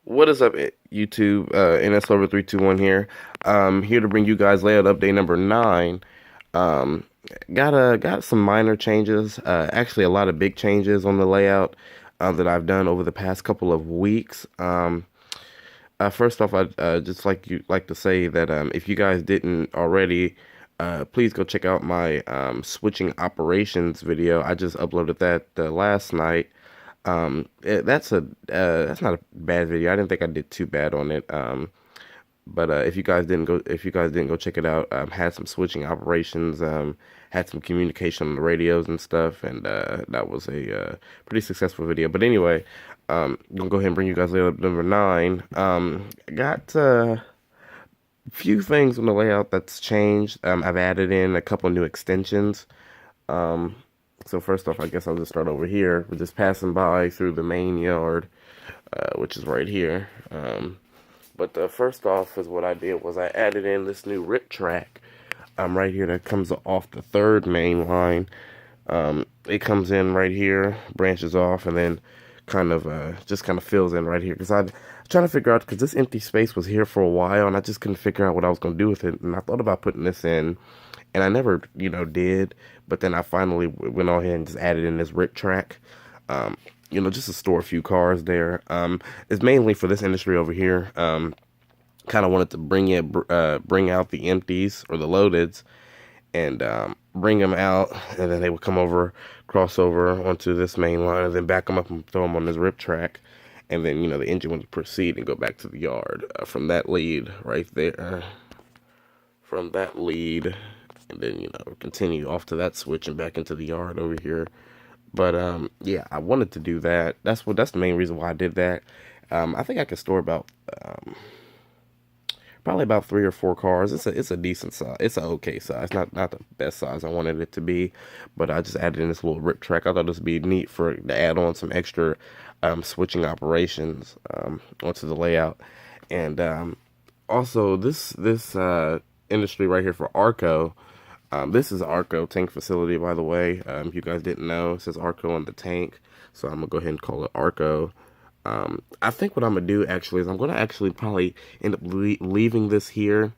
What is up, YouTube? NS Lover 321 here. Here to bring you guys layout update number 9. Um, got some minor changes. Actually, a lot of big changes on the layout that I've done over the past couple of weeks. First off, I'd just like to say that if you guys didn't already, please go check out my switching operations video. I just uploaded that last night. That's not a bad video. I didn't think I did too bad on it. But if you guys didn't go check it out, had some switching operations, had some communication on the radios and stuff, and that was a pretty successful video. But anyway, I'm gonna go ahead and bring you guys layout number 9. Got a few things on the layout that's changed. I've added in a couple new extensions. Um, so first off, I guess I'll just start over here. We're just passing by through the main yard, which is right here. But first off is what I did was I added in this new rip track right here that comes off the third main line. It comes in right here, branches off, and then just kind of fills in right here because I'm trying to figure out because this empty space was here for a while and I just couldn't figure out what I was going to do with it, and I thought about putting this in and I never did, but then I finally went on ahead and just added in this rip track, um, just to store a few cars there. It's mainly for this industry over here. Kind of wanted to bring out the empties or the loadeds and bring them out, and then they would come over, cross over onto this main line, and then back them up and throw them on this rip track, and then the engine would proceed and go back to the yard from that lead right there, from that lead, and then continue off to that switch and back into the yard over here. But yeah, I wanted to do that. That's the main reason why I did that. I think I could store about probably about 3 or 4 cars. It's a decent size. It's an okay size. Not the best size I wanted it to be, but I just added in this little rip track. I thought this would be neat for to add on some extra switching operations onto the layout, and also this industry right here for Arco. This is Arco tank facility, by the way. If you guys didn't know, it says Arco on the tank, so I'm gonna go ahead and call it Arco. I think what I'm gonna do actually is I'm gonna actually probably end up leaving this here,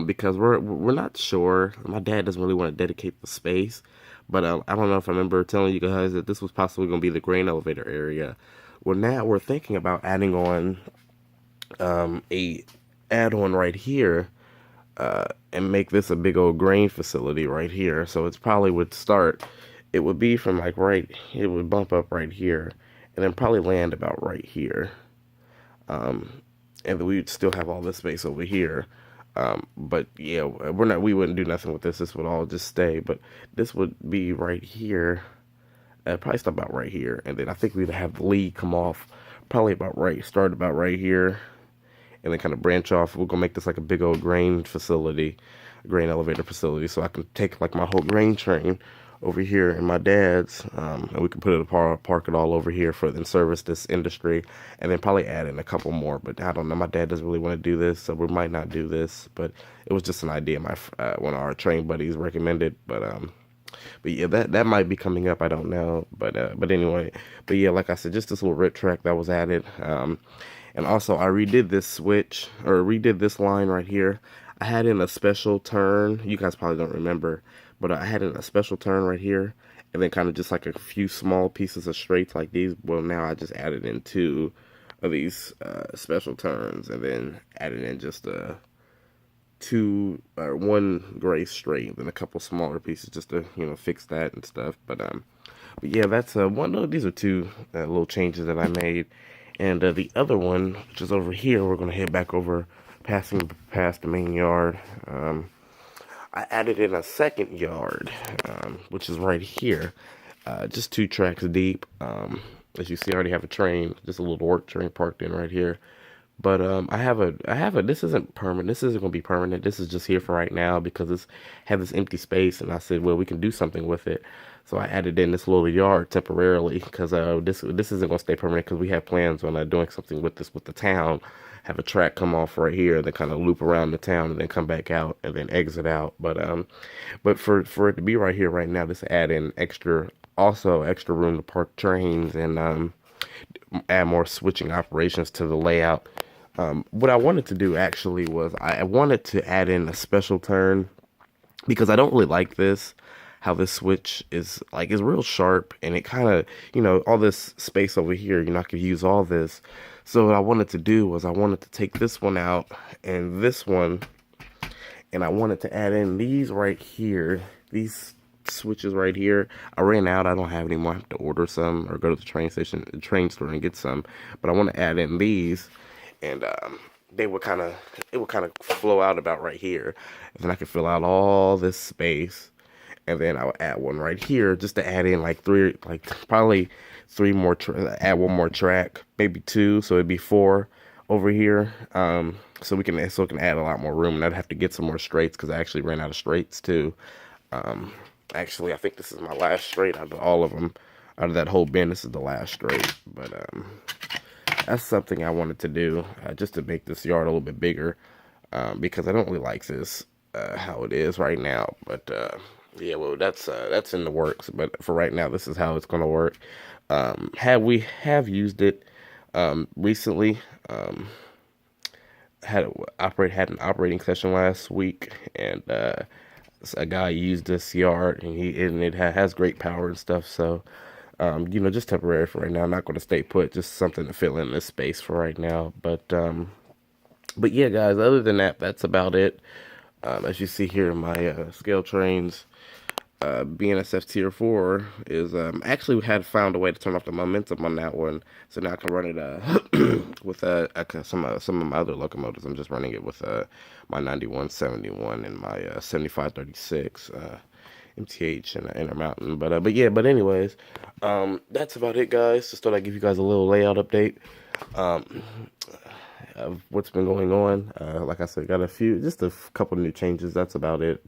because we're not sure. My dad doesn't really want to dedicate the space, but I don't know if I remember telling you guys that this was possibly gonna be the grain elevator area. Well, now we're thinking about adding on a add-on right here, and make this a big old grain facility right here. So it's probably would start. It would be from like right. It would bump up right here, and then probably land about right here. And then we'd still have all this space over here. But yeah, we're not. We wouldn't do nothing with this. This would all just stay. But this would be right here. Probably start about right here, and then I think we'd have the lead come off probably about right. Start about right here, and then kind of branch off. We're gonna make this like a big old grain facility, grain elevator facility, so I can take like my whole grain train over here and my dad's, and we can put it park it all over here for then service this industry, and then probably add in a couple more. But I don't know. My dad doesn't really want to do this, so we might not do this. But it was just an idea my one of our train buddies recommended. But yeah, that might be coming up. I don't know, but anyway, but yeah, like I said, just this little rip track that was added. And also I redid this switch or redid this line right here. I had in a special turn. You guys probably don't remember, but I had in a special turn right here, and then kind of just like a few small pieces of straights like these. Well, now I just added in two of these special turns, and then added in just two or one gray straight and a couple smaller pieces just to fix that and stuff. But yeah, that's one. No, these are two little changes that I made, and the other one, which is over here, we're gonna head back over, passing past the main yard. I added in a second yard, which is right here, just 2 tracks deep. As you see, I already have a train, just a little work train parked in right here. But I have a. This isn't permanent. This isn't gonna be permanent. This is just here for right now because it's had this empty space, and I said, well, we can do something with it. So I added in this little yard temporarily because this isn't gonna stay permanent because we have plans on doing something with this with the town. Have a track come off right here, then kind of loop around the town, and then come back out, and then exit out. But for it to be right here right now, this add in extra, also extra room to park trains, and add more switching operations to the layout. What I wanted to do actually was I wanted to add in a special turn because I don't really like this. How this switch is like is real sharp, and it kind of, all this space over here, you're not gonna use all this. So what I wanted to do was I wanted to take this one out and this one, and I wanted to add in these right here, these switches right here. I ran out. I don't have any more. I have to order some or go to the train store and get some. But I want to add in these, and it would kind of flow out about right here, and then I could fill out all this space, and then I'll add one right here just to add in like probably three more. Add one more track, maybe two, so it'd be four over here. So it can add a lot more room, and I'd have to get some more straights because I actually ran out of straights too. Actually, I think this is my last straight out of all of them. Out of that whole bin, this is the last straight. But that's something I wanted to do just to make this yard a little bit bigger, because I don't really like this how it is right now. But yeah, well, that's in the works. But for right now, this is how it's gonna work. We have used it recently. Had an operating session last week, and a guy used this yard, and it has great power and stuff. So just temporary for right now. I'm not going to stay put. Just something to fill in this space for right now. But yeah, guys. Other than that, that's about it. As you see here, my scale trains. BNSF Tier 4 is actually had found a way to turn off the momentum on that one, so now I can run it with some of my other locomotives. I'm just running it with my 9171 and my 7536 MTH and Intermountain. But anyways, that's about it, guys. Just thought I'd give you guys a little layout update of what's been going on. Like I said, got just a couple new changes. That's about it.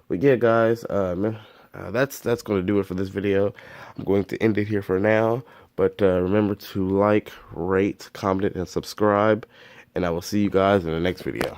But yeah, guys, that's going to do it for this video. I'm going to end it here for now. But remember to like, rate, comment, and subscribe. And I will see you guys in the next video.